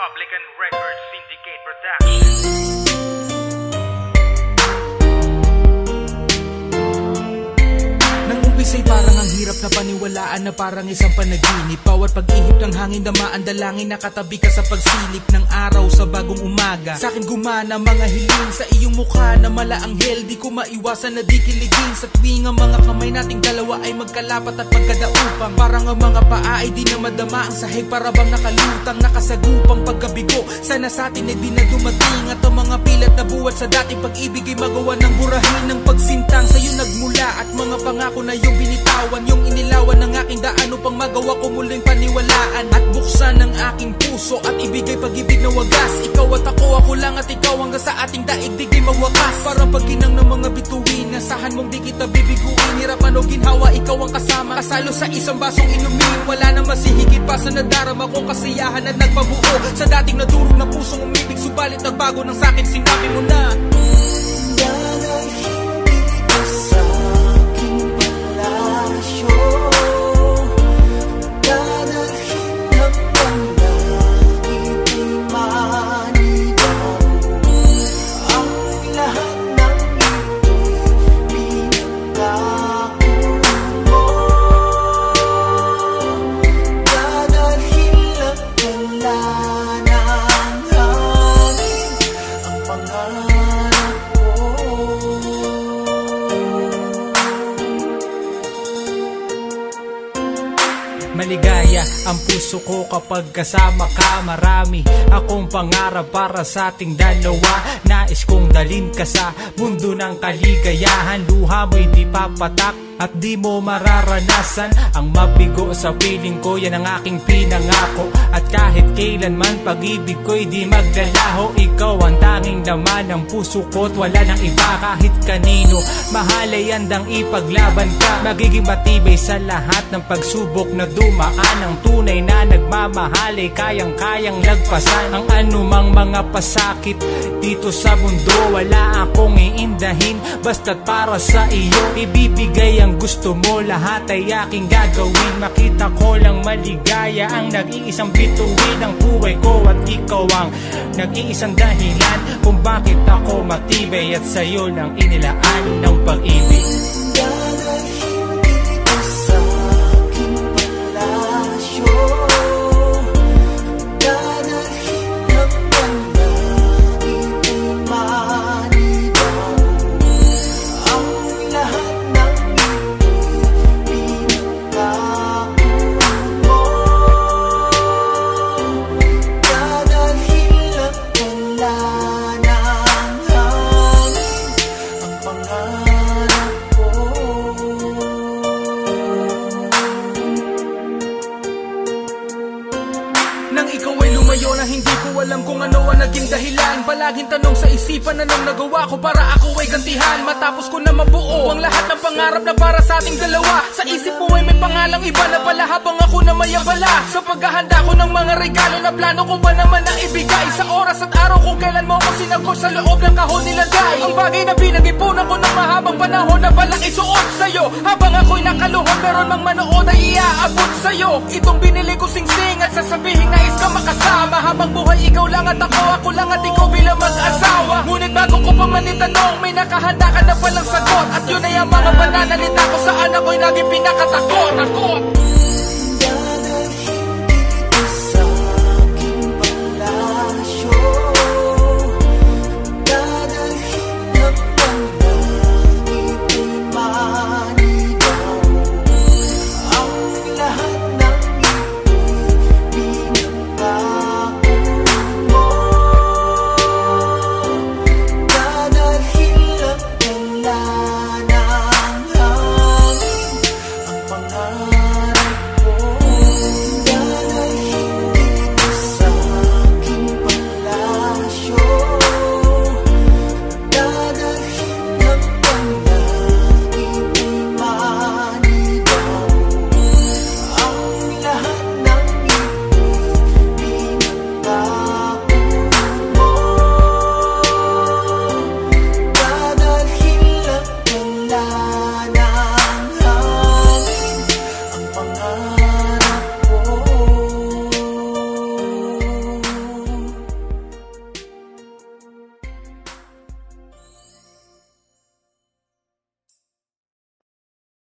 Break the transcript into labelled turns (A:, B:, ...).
A: Republican Records Syndicate Production.
B: Ay parang ang hirap na paniwalaan na parang isang panaginip. Bawat pag-ihip ng hangin damaan dalangin, nakatabi ka sa pagsilip ng araw sa bagong umaga. Sa akin gumana mga hiling sa iyong mukha na malaanghel. Di ko maiwasan na di kiligin sa tuwing ang mga kamay nating dalawa ay magkalapat at magkadaupang. Parang ang mga paa ay di na madama ang sahig, para bang nakalutang nakasagupang pagkabigo. Sana sa atin ay di na dumating at ang mga pilat na buhat sa dating pag-ibig ay magawa ng burahin ng pagsintang sa'yo nagmula. At mga pangako na yung binitawan, yung inilawan ng aking daan upang magawa ko muling paniwalaan at buksan ang aking puso at ibigay pag-ibig na wagas. Ikaw at ako lang at ikaw hanggang sa ating daigdig ay mawakas. Parang pagkinang ng mga bituin, nasahan mong di kita bibiguin. Hirapan o ginhawa, ikaw ang kasama, kasalo sa isang basong inumin. Wala na masihigit pa sa nadarama kong kasiyahan at nagpabuo sa dating nadurog na pusong umibig. Subalit nagbago ng sakin, sinabi mo na maligaya ang puso ko kapag kasama ka. Marami akong pangarap para sa ating dalawa. Nais kong dalhin ka sa mundo ng kaligayahan. Luha mo'y di papatak at di mo mararanasan ang mabigo sa piling ko. Yan ang aking pinangako. At kahit kailanman pag-ibig ko'y di maglalaho. Ikaw ang tanging laman ng puso ko't wala nang iba. Kahit kanino mahalay handang ipaglaban ka. Magiging matibay sa lahat ng pagsubok na dumaan. Ang tunay na nagmamahalay kayang-kayang lagpasan ang anumang mga pasakit dito sa mundo. Wala akong iindahin basta't para sa iyo ibibigay ang gusto mo. Lahat ay aking gagawin. Makita ko lang maligaya ang nag-iisang bituin ng buhay ko. At ikaw ang nag-iisang dahilan kung bakit ako matibay at sa'yo lang inilaan ng pag-ibig. Nang ikaw ay lumayo na hindi ko alam kung ano ang naging dahilan. Palaging tanong sa isipan anong nagawa ko para ako ay gantihan. Matapos ko na mabuo ang lahat ng pangarap na para sa ating dalawa. Sa isip mo ay may pangalang iba na pala habang ako na mayabala. Sa paghahanda ko ng mga regalo na plano ko ba naman na ibigay. Sa oras at araw kung kailan mo ako sinagos sa loob ng kahon nilagay. Ang bagay na pinag-ipunan ko ng mahabang panahon na balang isuot sa'yo. Habang ako'y nakaluhod meron mang manood ay iaabot sa'yo. Itong binili ko sing-sing at sasabihin nais ka makasama. Habang buhay ikaw lang at ako lang at ikaw bilang mag-asawa. Ngunit bago ko pa man itanong may nakahanda ka na palang sagot. At yun ay ang mga pananalita ko saan ako'y naging pinakatakot.
C: Ang